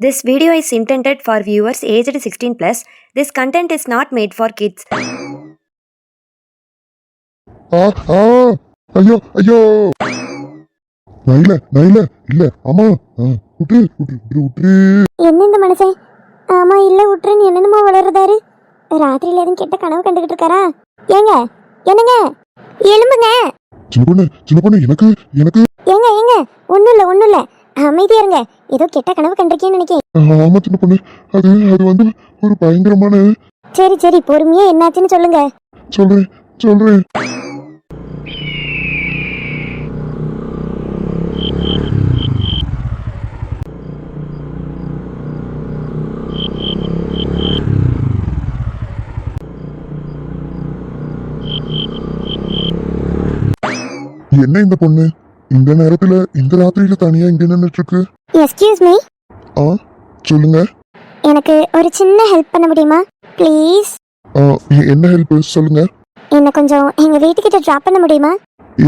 This video is intended for viewers aged 16 plus. This content is not made for kids. ஐயோ ஐயோ நைல இல்ல ஆமா விட்டு விட்டு விட்டு விட்டு என்ன இந்த மனுஷன் ஆமா இல்ல விட்டுருன்னு என்னென்னமோ வளர்றதாரு. ராத்திரியில எதுவும் கெட்ட கனவு கண்டுகிட்டு இருக்காரா? ஏங்க என்னங்க எலும்புங்க. சின்ன பொண்ணு எனக்கு ஏங்க ஒண்ணும் இல்ல அமைதியா இருங்க. ஏதோ கெட்ட கனவு கண்டிருக்கேன்னு நினைக்கிறேன். ஆமா சின்ன பொண்ணு அது வந்து ஒரு பயங்கரமான. சரி பொறுமையா என்னாச்சுன்னு சொல்லுங்க. சொல்றேன் என்ன இந்த பொண்ணு இந்த நேரத்துல இந்த ராத்திரியில தனியா இங்க நின்னுட்டு இருக்கு? Excuse me. சொல்லுங்க. எனக்கு ஒரு சின்ன ஹெல்ப் பண்ண முடியுமா ப்ளீஸ்? என்ன ஹெல்ப் சொல்லுங்க. என்ன கொஞ்சம் எங்க வீட்டுக்கிட்ட டிராப் பண்ண முடியுமா?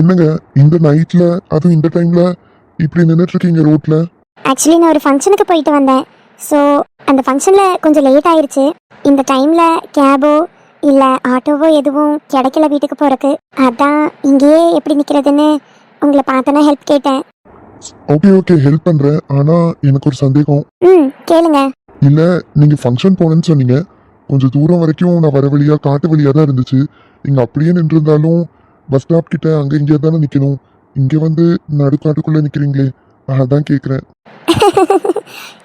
என்னங்க இந்த நைட்ல அதுவும் இந்த டைம்ல இப்படி நின்னுட்டு இருக்கீங்க ரோட்ல? ஆக்சுவலி நான் ஒரு ஃபங்க்ஷனுக்கு போயிட்டு வந்தேன். ஸோ அந்த ஃபங்க்ஷனில் கொஞ்சம் லேட் ஆயிடுச்சு. இந்த டைமில் கேபோ இல்லை ஆட்டோவோ எதுவும் கிடைக்கல வீட்டுக்கு போகிறக்கு. அதான் இங்கேயே எப்படி நிற்கிறதுன்னு உங்களை பார்த்தோன்னா ஹெல்ப் கேட்டேன். ஓகே ஹெல்ப் பண்றேன். ஆனா எனக்கு ஒரு சந்தேகம். கேளுங்க. இல்ல நீங்க ஃபங்க்ஷன் போனேன்னு சொன்னீங்க. கொஞ்சம் தூரம் வரைக்கும் நான் வர வழியா காட்டு வழியா தான் இருந்துச்சு. நீங்க அப்படியே நின்று இருந்தாலும் பஸ் ஸ்டாப் கிட்ட அங்க இங்கே தானே நிக்கணும். இங்க வந்து நடுக்காட்டுக்குள்ள நிக்கிறீங்களே, அதான் கேக்குறேன்.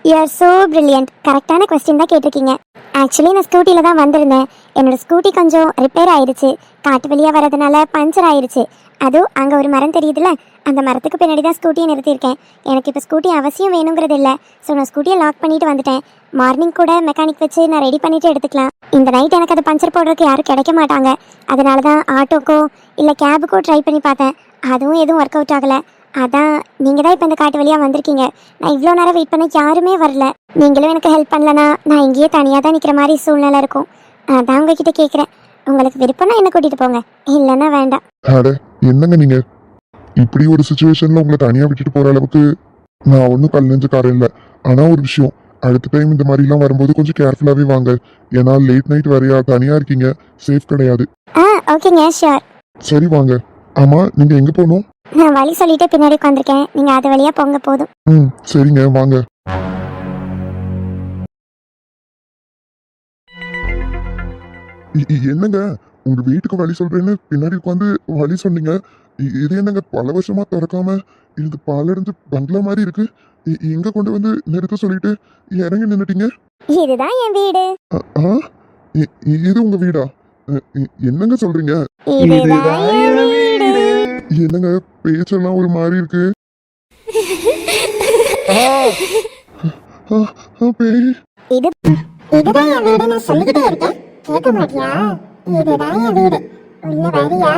You are so brilliant. கரெக்டான கொஸ்டின் தான் கேட்டிருக்கீங்க. ஆக்சுவலி நான் ஸ்கூட்டியில் தான் வந்திருந்தேன். என்னோட ஸ்கூட்டி கொஞ்சம் ரிப்பேர் ஆயிடுச்சு. காட்டு வழியாக வரதுனால பஞ்சர் ஆயிடுச்சு. அதுவும் அங்கே ஒரு மரம் தெரியுதுல்ல, அந்த மரத்துக்கு பின்னாடி தான் ஸ்கூட்டியை நிறுத்தியிருக்கேன். எனக்கு இப்போ ஸ்கூட்டி அவசியம் வேணுங்கிறது இல்லை. ஸோ நான் ஸ்கூட்டியை லாக் பண்ணிட்டு வந்துட்டேன். மார்னிங் கூட மெக்கானிக் வச்சு நான் ரெடி பண்ணிட்டு எடுத்துக்கலாம். இந்த நைட் எனக்கு அதை பஞ்சர் போடுறதுக்கு யாரும் கிடைக்க மாட்டாங்க. அதனால தான் ஆட்டோக்கோ இல்லை கேபுக்கோ ட்ரை பண்ணி பார்த்தேன். அதுவும் எதுவும் ஒர்க் அவுட் ஆகலை. அதான் நீங்கள் தான் இப்போ இந்த காட்டு வழியாக வந்திருக்கீங்க. நான் இவ்வளோ நேரம் வெயிட் பண்ண யாருமே வரல. நீங்களும் எனக்கு ஹெல்ப் பண்ணலனா நான் இங்கேயே தனியாக தான் நிற்கிற மாதிரி சூழ்நிலை இருக்கும். அதான் உங்ககிட்ட கேட்குறேன். உங்களுக்கு விருப்பம்னா என்ன கூட்டிகிட்டு போங்க, இல்லைன்னா வேண்டாம். என்னங்க நீங்க இப்படி ஒரு சுச்சுவேஷன்ல உங்களை தனியா விட்டுட்டு போற அளவுக்கு நான் ஒன்றும் கல் நெஞ்சக்காரன் இல்லை. ஆனா ஒரு விஷயம், அடுத்த டைம் இந்த மாதிரிலாம் வரும்போது கொஞ்சம் கேர்ஃபுல்லாகவே வாங்க. ஏன்னா லேட் நைட் வரையா தனியா இருக்கீங்க, சேஃப் கிடையாது. ஓகேங்க ஷியோர். சரி வாங்க. ஆமா நீங்க எங்க போகணும்? நான் வழி சொல்லிட்டு பின்னாடி உட்காந்துருக்கேன். நீங்க அது வழியா போங்க போதும். சரிங்க வாங்க. என்னங்க உங்க வீட்டுக்கு வழி சொல்றேன்னு பின்னாடி உட்காந்து வழி சொன்னீங்க. இது என்னங்க பல வருஷமா திறக்காம இது பாலடைஞ்சு பங்களா மாதிரி இருக்கு. எங்க கொண்டு வந்து நிறுத்த சொல்லிட்டு இறங்கி நின்னுட்டீங்க? இதுதான் என் வீடு. இது உங்க வீடா? என்னங்க சொல்றீங்க? என்னங்க பேச்செல்லாம் ஒரு மாதிரி இருக்கு. இதுதான் என் வீடுன்னு சொல்லிக்கிட்டே இருக்கேன், கேட்க மாட்டியா? இதுதான் என் வீடு. உள்ள வரியா?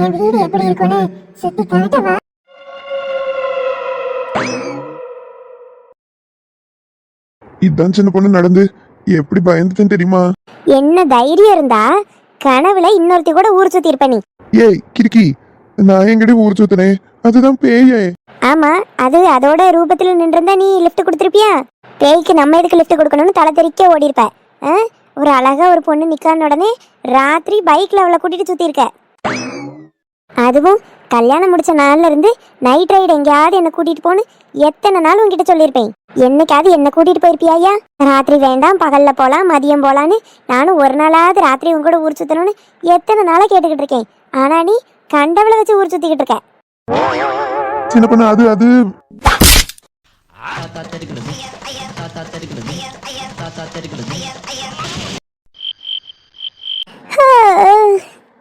என் வீடு எப்படி இருக்குன்னு சுத்தி காட்டவா? இதான் சின்ன பொண்ணு நடந்து எப்படி பயந்துட்டேன்னு தெரியுமா? என்ன தைரியம் இருந்தா கனவுல இன்னொருத்தி கூட ஊர் சுத்தி இருப்ப நீ. ஏய் கிறுக்கி, நான் எங்கடி ஊர் சுத்தினேன்? அதுதான் பேயே. ஆமா, அது அதோட ரூபத்துல நின்றுந்தா நீ லிஃப்ட் கொடுத்துருப்பியா? பேய்க்கு நம்ம எதுக்கு லிஃப்ட் கொடுக்கணும்னு தலை தெறிக்க ஓடி இருப்ப. ஒரு அழகா ஒரு பொண்ணு நிக்கான உடனே ராத்திரி பைக்ல அவளை கூட்டிட்டு சுத்தி இருக்க. அதுவும் கல்யாணம் முடிச்ச நாள்ல இருந்து நைட் ரைடு எங்கேயாவது என்ன கூட்டிட்டு போன்னு எத்தனை நாள் உங்ககிட்ட சொல்லியிருப்பேன். என்னைக்காவது என்ன கூட்டிட்டு போயிருப்பியா? ஐயா ராத்திரி வேண்டாம் பகல்ல போலாம் மதியம் போலான்னு நானும் ஒரு நாளாவது ராத்திரி உங்க கூட ஊர் சுத்தணும்னு எத்தனை நாளா கேட்டுக்கிட்டு இருக்கேன். ஆனா நீ கண்டவளை வச்சு ஊர் சுத்திக்கிட்டு இருக்க. சின்ன பொண்ணு அது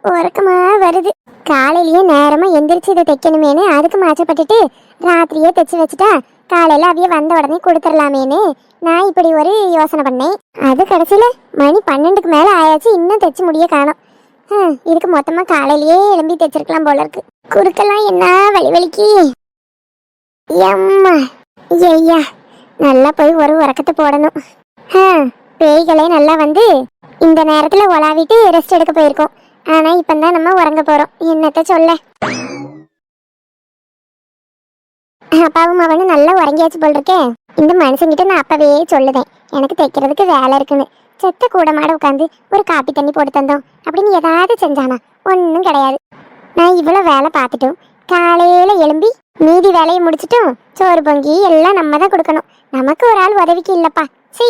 உறக்கமா வருது. காலையிலயே நேரமா எந்திரிச்சு இதை தைக்கணுமேனு அதுக்கு மாச்சப்பட்டுட்டு ராத்திரியே தைச்சு வச்சுட்டா காலையில அவைய வந்த உடனே கொடுத்துடலாமேனு நான் இப்படி ஒரு யோசனை பண்ணேன். அது கடைசியில மணி 12க்கு மேல ஆயாச்சு, இன்னும் தைச்சு முடிய காணோம். இதுக்கு மொத்தமா காலையிலயே எழும்பி தைச்சிருக்கலாம் போல இருக்கு. குறுக்கெல்லாம் என்ன வலிக்கு. எம்மா ஐயா, நல்லா போய் ஒரு உறக்கத்தை போடணும். பேய்களே நல்லா வந்து இந்த நேரத்துல உலாவிட்டு ரெஸ்ட் எடுக்க போயிருக்கோம். ஆனா இப்பதான் நம்ம உறங்க போறோம். என்னத்த சொல்ல. அப்பாவும் அவனும் நல்லா உறங்கியாச்சு போல் இருக்கேன். இந்த மனுஷங்கிட்ட நான் அப்பவே சொல்லுதேன், எனக்கு தைக்கிறதுக்கு வேலை இருக்குன்னு. செத்த கூட மாட உட்காந்து ஒரு காப்பி தண்ணி போட்டு தந்தோம் அப்படின்னு ஏதாவது செஞ்சானா? ஒன்றும் கிடையாது. நான் இவ்வளோ வேலை பார்த்துட்டோம், காலையில எழும்பி மீதி வேலையை முடிச்சிட்டோம், சோறு பொங்கி எல்லாம் நம்ம தான் கொடுக்கணும். நமக்கு ஒரு ஆள் உதவிக்கு இல்லப்பா. சீ,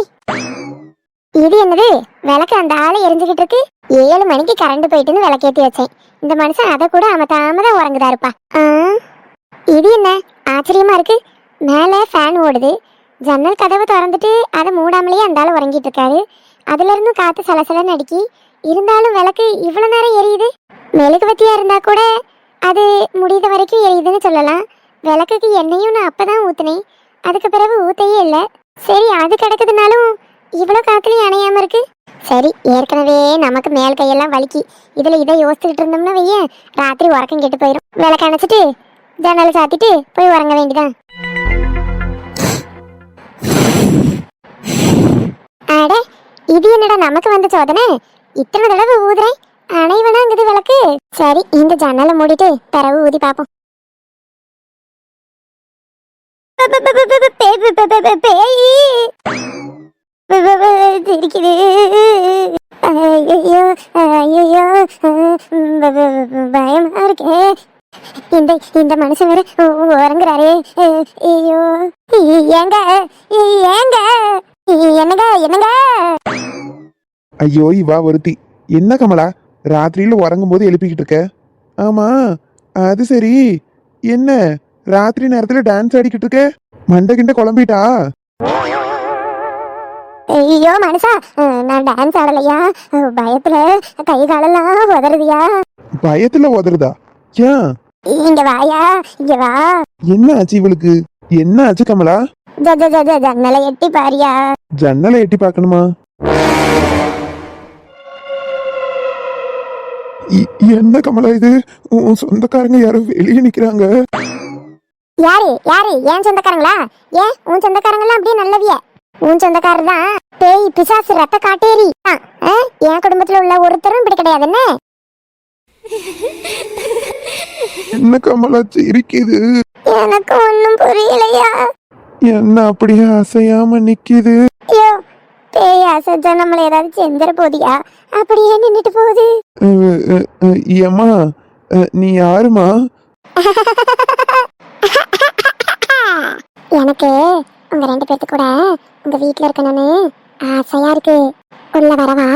இது என்னது விளக்கு அந்த ஆளை எரிஞ்சுக்கிட்டு இருக்கு. 7 மணிக்கு கரண்ட் போயிட்டுன்னு விளக்கேற்றி வச்சேன். இந்த மனுஷன் அதை கூட அமத்தாம தான் உறங்குதாருப்பா. இது என்ன ஆச்சரியமா இருக்கு. மேலே ஃபேன் ஓடுது, ஜன்னல் கதவை திறந்துட்டு அதை மூடாமலேயே அந்த ஆள் உறங்கிட்டு இருக்காரு. அதுல இருந்து காத்து சலசலன்னு அடிக்கி, இருந்தாலும் விளக்கு இவ்வளோ நேரம் எரியுது. மெழுகுவத்தியா இருந்தா கூட அது முடிந்த வரைக்கும் எரியுதுன்னு சொல்லலாம். விளக்குக்கு எண்ணெயும் நான் அப்பதான் ஊத்துனேன், அதுக்கு பிறகு ஊத்தையே இல்லை. சரி, அது கிடக்குதுனாலும் இவ்வளோ காத்துலையும் அணையாம இருக்கு. சரி, ஏற்கனவே நமக்கு மேல் கையெல்லாம் வலிக்கி, இதுல இதை யோசிச்சுக்கிட்டு இருந்தோம்னா வைய ராத்திரி உறக்கம் கெட்டு போயிடும். விளக்கு அணைச்சிட்டு ஜன்னலை சாத்திட்டு போய் உறங்க வேண்டிதான். அட, இது என்னடா நமக்கு வந்த சோதனை. இத்தனை தடவை ஊதுறேன், அணைவனாங்குது விளக்கு. சரி, இந்த ஜன்னலை மூடிட்டு பிறகு ஊதி பார்ப்போம். சிரிக்குது. ஐயோ ஐயோ, பயமா இருக்கே. இந்த மனுஷன் வேற உறங்குறாரே. ஐயோ, ஏங்க ஏங்க, என்னங்க என்னங்க. ஐயோ, இவா ஒருத்தி. என்ன கமலா, ராத்திரியில உறங்கும் போது எழுப்பிக்கிட்டு இருக்க? ஆமா, அது சரி. என்ன ராத்திரி நேரத்துல டான்ஸ் ஆடிக்கிட்டு இருக்க? மண்டை கிண்ட குழம்பிட்டா? ஐயோ மனுஷா, நான் டான்ஸ் ஆடலையா, பயத்துல கை காலெல்லாம் உதறதியா. பயத்துல உதறுதா? ஏன்? இங்க வாயா, இங்க வா. என்ன ஆச்சு இவளுக்கு? என்ன ஆச்சு கமலா? ஜன்னலை எட்டி பாரியா. ஜன்னலை எட்டி பார்க்கணுமா? என்ன கமலா இது? உன் சொந்தக்காரங்க யாரும் வெளியே நிக்கிறாங்க. யாரு யாரு? ஏன் சொந்தக்காரங்களா? ஏன் உன் சொந்தக்காரங்களாம் அப்படியே நல்லவிய? உன் சொந்தக்காரர் தான் பேய் பிசாசு ரத்த காட்டேரி. என் குடும்பத்துல உள்ள ஒருத்தரும் இப்படி கிடையாது. என்ன என்ன கமலா சிரிக்குது? எனக்கு ஒண்ணும் புரியலையா. என்ன அப்படியே அசையாம நிக்குது? ஐயோ, பேய் அசைச்சா நம்மள ஏதாவது செஞ்சிட போதியா? அப்படியே நின்னுட்டு போகுது. ஏம்மா, நீ யாருமா? எனக்கு உங்க 2 பேர்த்து கூட உங்க வீட்டுல இருக்கணும்னு ஆசையா இருக்கு. உள்ள வரவா?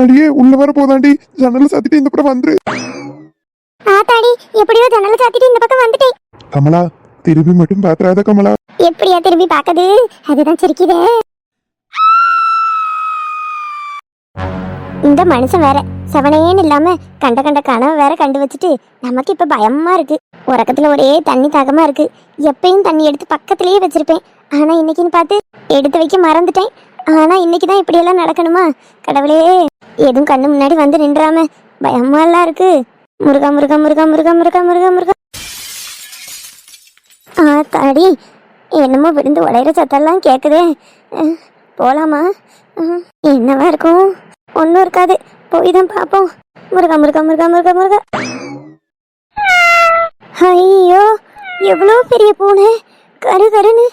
அடியே, உள்ள வர போதாண்டி. ஜன்னலை சாத்திட்டு இந்த பக்கம் வந்துரு. ஆத்தாடி, எப்படியோ ஜன்னலை சாத்திட்டு இந்த பக்கம் வந்துட்டேன். கமலா, திரும்பி மட்டும் பாத்துறாத கமலா. எப்படியா திரும்பி பாக்குது? அதுதான் சிரிக்குதே. இந்த மனுஷன் வேற செவனேன்னு இல்லாம கண்ட கனவு வேற கண்டு வச்சுட்டு நமக்கு இப்ப பயமா இருக்கு. உறக்கத்துல ஒரே தண்ணி தாகமா இருக்கு. எப்பயும் தண்ணி எடுத்து பக்கத்திலேயே வச்சிருப்பேன், ஆனா இன்னைக்குன்னு பார்த்து எடுத்து வைக்க மறந்துட்டேன். ஆனா இன்னைக்குதான் இப்படி எல்லாம் நடக்கணுமா? கடவுளே, எதுவும் கண்ணு முன்னாடி வந்து நின்றாம பயமா எல்லாம் இருக்கு. முருகா முருகா முருகா முருகா முருகா முருகா முருகா. தாடி, என்னமோ விழுந்து உடையிற சத்தெல்லாம் கேக்குதே. போலாமா? என்னவா இருக்கும்? ஒன்றும் இருக்காது, போய் தான் பார்ப்போம். முருகா முருகா முருகா முருகா முருகா. ஐயோ, எவ்வளோ பெரிய பூனை, கரு கருன்னு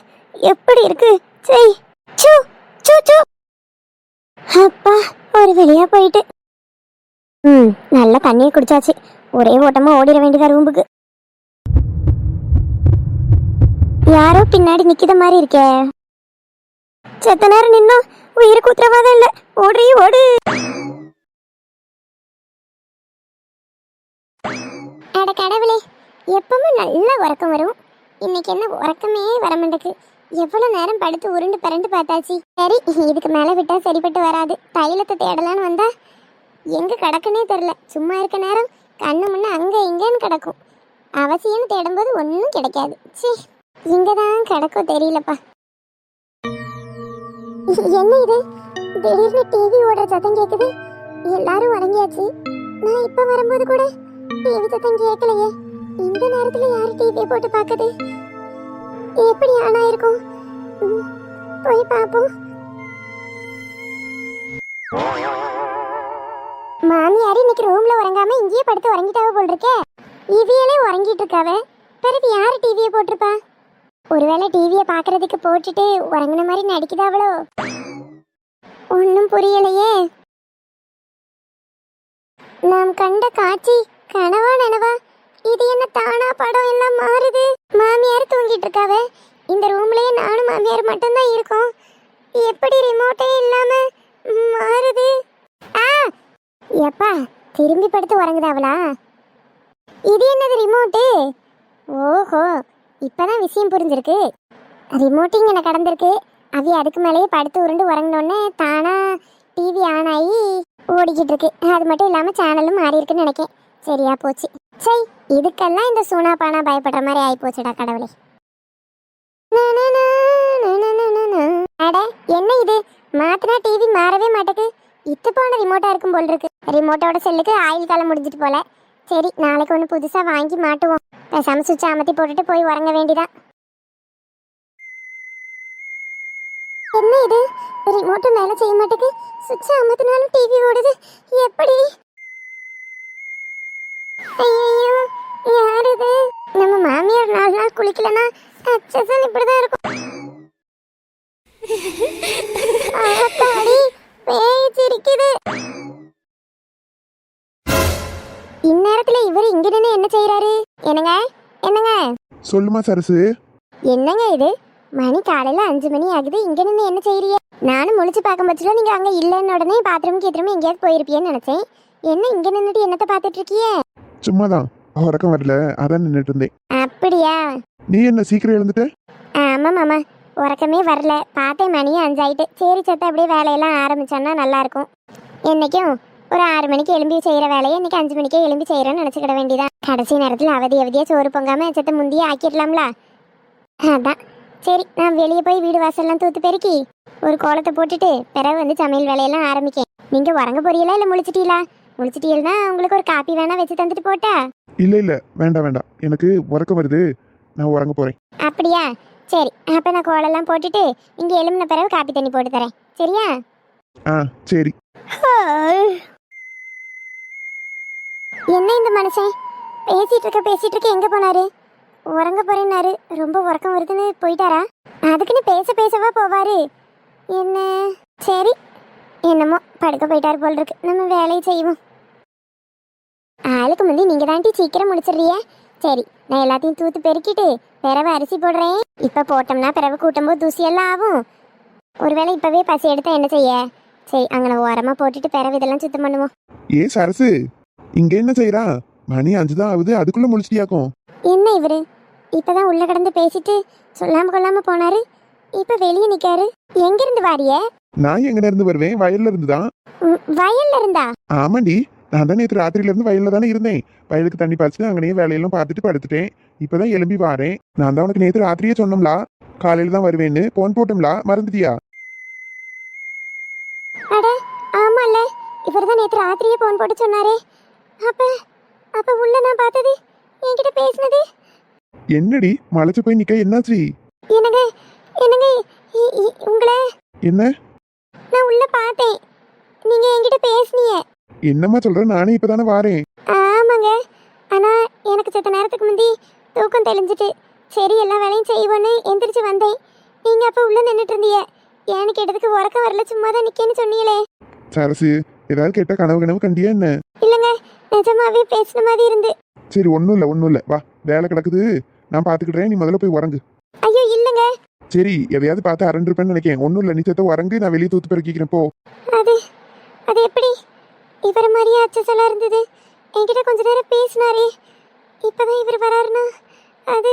எப்படி இருக்கு. சரி, சூ சூ சூ. அப்பா, ஒரு வெளியா போயிட்டு. நல்ல தண்ணியை குடிச்சாச்சு. ஒரே ஓட்டமா ஓடிட வேண்டியதா ரூமுக்கு. யாரோ பின்னாடி நிக்கிற மாதிரி இருக்கே. செத்த நேரம் நின்னோம், உயிருக்கு உத்தரவாதம் இல்ல. ஓடுறீ ஓடு. அட கடவுளே, எப்பவுமே நல்லா உறக்கம் வரும். இன்னைக்கு என்ன உறக்கமே வர மாட்டேக்கு. எவ்வளவு நேரம் படுத்து உருண்டு பரண்டு பார்த்தாச்சு. சரி, இதுக்கு மேல விட்டா சரிப்பட்டு வராது. தைலத்தை தேடலான்னு வந்தா எங்க கிடக்குன்னே தெரியல. சும்மா இருக்க நேரம் கண்ணு முன்ன அங்க இங்கன்னு கிடக்கும். அவசியம்னு தேடும்போது ஒன்றும் கிடைக்காது. சீ, இங்கதான் கிடக்கும் தெரியலப்பா. என்ன இது? திடீர்னு டிவி ஓடுற சத்தம் கேக்குது. எல்லாரும் உறங்கியாச்சு. நான் இப்ப வரும்போது கூட டிவி சத்தம் கேட்கலையே. இந்த நேரத்துல யாரு டிவியை போட்டு பாக்குது? எப்படி ஆனா இருக்கும்? போய் பாப்போம். மாமியார் இன்னைக்கு ரூம்ல உறங்காம இங்கேயே படுத்து உறங்கிட்டாவ போல் இருக்கே. இவியலே உறங்கிட்டு இருக்காவ. பிறகு யாரு டிவியை போட்டிருப்பா? ஒருவேளை டிவியை பார்க்கறதுக்கு போட்டுட்டு உறங்குன மாதிரி நடிக்குதாவளோ? ஒன்றும் புரியலையே. நாம் கண்ட காட்சி கனவா நனவா? இது என்ன தானா படம் எல்லாம் மாறுது? மாமியார் தூங்கிட்டு இருக்காவ. இந்த ரூம்லயே நானும் மாமியார் மட்டும்தான் இருக்கோம். எப்படி ரிமோட்டே இல்லாம மாறுது? ஆ எப்பா திரும்பி படுத்து உறங்குதாவளா? இது என்னது ரிமோட்டு? ஓஹோ, இப்பதான் விஷயம் புரிஞ்சிருக்கு. ரிமோட் இங்கே கடந்திருக்கு. அவி அதுக்கு மேலேயே படுத்து உருண்டு உறங்கினோடனே தானா டிவி ஆன் ஆகி ஓடிக்கிட்டு இருக்கு. அது மட்டும் இல்லாமல் சேனலும் மாறி இருக்குன்னு நினைக்கேன். சரியா போச்சு. சரி, இதுக்கெல்லாம் இந்த சூனா பானா பயப்படுற மாதிரி ஆகி போச்சுடா கடவுளே. அட என்ன இது, மாத்தினா டிவி மாறவே மாட்டேக்கு. இத்து போன ரிமோட்டா இருக்கும் போல் இருக்கு. ரிமோட்டோட செல்லுக்கு ஆயில் காலம் முடிஞ்சிட்டு போல. சரி, நாளைக்கு ஒன்று புதுசாக வாங்கி மாட்டுவோம். பேசாம சுவிட்சை அமர்த்தி போட்டுட்டு போய் உறங்க வேண்டிதான். என்ன இது, ரிமோட்டு மேலே செய்ய மாட்டேக்கு. சுவிட்சை அமர்த்தினாலும் டிவி ஓடுது. எப்படி? ஐயோ, யார் இது? நம்ம மாமியார் 4 நாள் குளிக்கலன்னா அச்சசன் இப்படிதான் இருக்கும். ஆத்தாடி, பேய் சிரிக்குது. இந்நேரத்துல இவர் இங்க நின்று என்ன செய்யறாரு? என்னங்க என்னங்க? சொல்லுமா சரசு. என்னங்க இது, மணி காலையில 5 மணி ஆகுது. இங்க நின்று என்ன செய்யறீங்க? நானும் முழிச்சு பார்க்க பட்சத்துல நீங்க அங்க இல்லைன்னு உடனே பாத்ரூம் கீத்ரூம் எங்கேயாவது போயிருப்பியன்னு நினைச்சேன். என்ன இங்க நின்றுட்டு என்னத்தை பார்த்துட்டு இருக்கிய? சும்மாதான், உறக்கம் வரல, அதான் நின்றுட்டு இருந்தேன். அப்படியா? நீ என்ன சீக்கிரம் எழுந்துட்ட? ஆமா மாமா, உறக்கமே வரல. பார்த்தேன் மணி 5 ஆயிட்டு. சரி சத்த அப்படியே வேலையெல்லாம் ஆரம்பிச்சோன்னா நல்லா இருக்கும். என்னைக்கும் ஒரு 6 மணிக்கு எழும்பி செய்யற வேலையை இன்னைக்கு 5 மணிக்கே எழும்பி செய்யறேன்னு நினைச்சுக்கிட வேண்டியதான். கடைசி நேரத்தில் அவதியா சோறு பொங்காம சத்த முந்தியே ஆக்கிடலாம்ல. அதான் சரி, நான் வெளியே போய் வீடு வாசல்லாம் தூத்து பெருக்கி ஒரு கோலத்தை போட்டுட்டு பிறகு வந்து சமையல் வேலையெல்லாம் ஆரம்பிக்கேன். நீங்க உறங்க போறீங்களா இல்ல முழிச்சிட்டீங்களா? முழிச்சிட்டீங்கன்னா உங்களுக்கு ஒரு காப்பி வேணா வச்சு தந்துட்டு போட்டா? இல்ல வேண்டாம் வேண்டாம், எனக்கு உறக்கம் வருது, நான் உறங்க போறேன். அப்படியா? சரி, அப்ப நான் கோலெல்லாம் போட்டுட்டு இங்க எலும்பின பிறகு காப்பி தண்ணி போட்டு தரேன். சரியா? ஆ சரி. என்ன இந்த மனுஷன் பேசிட்டு இருக்க எங்க போனாரு? உறங்க போறேன்னாரு. ரொம்ப உறக்கம் வருதுன்னு போயிட்டாரா? அதுக்குன்னு பேசவா போவாரு? என்ன? சரி, என்னமோ படுக்க போயிட்டாரு போல் இருக்கு. நம்ம வேலையை செய்வோம். ஆளுக்கு முந்தி நீங்க தாண்டி சீக்கிரம் முடிச்சிடுறிய. சரி, நான் எல்லாத்தையும் தூத்து பெருக்கிட்டு பிறவை அரிசி போடுறேன். இப்ப போட்டோம்னா பிறவை கூட்டும் போது தூசியெல்லாம் ஆகும். ஒருவேளை இப்பவே பசி எடுத்தா என்ன செய்ய? சரி, அங்கே ஓரமா போட்டுட்டு பிறவு இதெல்லாம் சுத்தம் பண்ணுவோம். ஏ சரசு, இங்க என்ன செய்யறா? மணி 5 தான் ஆகுது, அதுக்குள்ள முடிச்சிட்டியாக்கும். என்ன இவரு இப்பதான் உள்ள கடந்து பேசிட்டு சொல்லாம கொள்ளாம போனாரு. இப்ப வெளியே நிக்காரு. எங்க இருந்து வாரிய? நான் எங்கட இருந்து வருவேன்? வயல்ல இருந்து தான். வயல்ல இருந்தா? ஆமாண்டி, நான் தான் நேற்று ராத்திரியில இருந்து வயல்ல தானே இருந்தேன். வயலுக்கு தண்ணி பாய்ச்சிட்டு அங்கனே வேலையெல்லாம் பார்த்துட்டு படுத்துட்டேன். இப்பதான் எழும்பி வாரேன். நான் தான் உனக்கு நேற்று ராத்திரியே சொன்னோம்லா, காலையில தான் வருவேன்னு. போன் போட்டோம்லா, மறந்துட்டியா? அட ஆமால, இவர் தான் நேற்று ராத்திரியே போன் போட்டு சொன்னாரே. அப்ப உள்ள நான் பார்த்தது, என்கிட்ட பேசினது. என்னடி மலைச்சு போய் நிக்க, என்னாச்சு? என்னங்க உங்களை என்ன? நான் உள்ள பார்த்தேன். நீங்க என்கிட்ட பேசுனீங்க. என்னம்மா சொல்ற? நானே இப்பதானே வாரேன். ஆமாங்க, ஆனா எனக்கு செத்த நேரத்துக்கு முந்தி தூக்கம் தெளிஞ்சிட்டு சரி எல்லா வேலையும் செய்வோன்னு எந்திரிச்சு வந்தேன். நீங்க அப்ப உள்ள நின்றுட்டு இருந்தீங்க. ஏன்னு கேட்டதுக்கு உறக்கம் வரல, சும்மா தான் நிக்கேன்னு சொன்னீங்களே. சரசு, ஏதாவது கேட்டா கனவு கண்டியா என்ன? இல்லங்க, நிஜமாவே பேசின மாதிரி இருந்து. சரி, ஒன்றும் இல்லை, வா, வேலை கிடக்குது, நான் பார்த்துக்கிட்டேன். நீ முதல்ல போய் உறங்கு. ஐயோ இல்லங்க. சரி, எதையாவது பார்த்து அரண்டிருப்பேன்னு நினைக்கிறேன். ஒன்றும் இல்லை, நீ சேர்த்த உறங்கு, நான் வெளியே தூத்து பெருக்கிக்கிறேன் போ. அது எப்படி இவர மாதிரியே அச்சசலா இருந்தது? என்கிட்ட கொஞ்ச நேரம் பேசினாரே, இப்பதான் இவர் வராருன்னா அது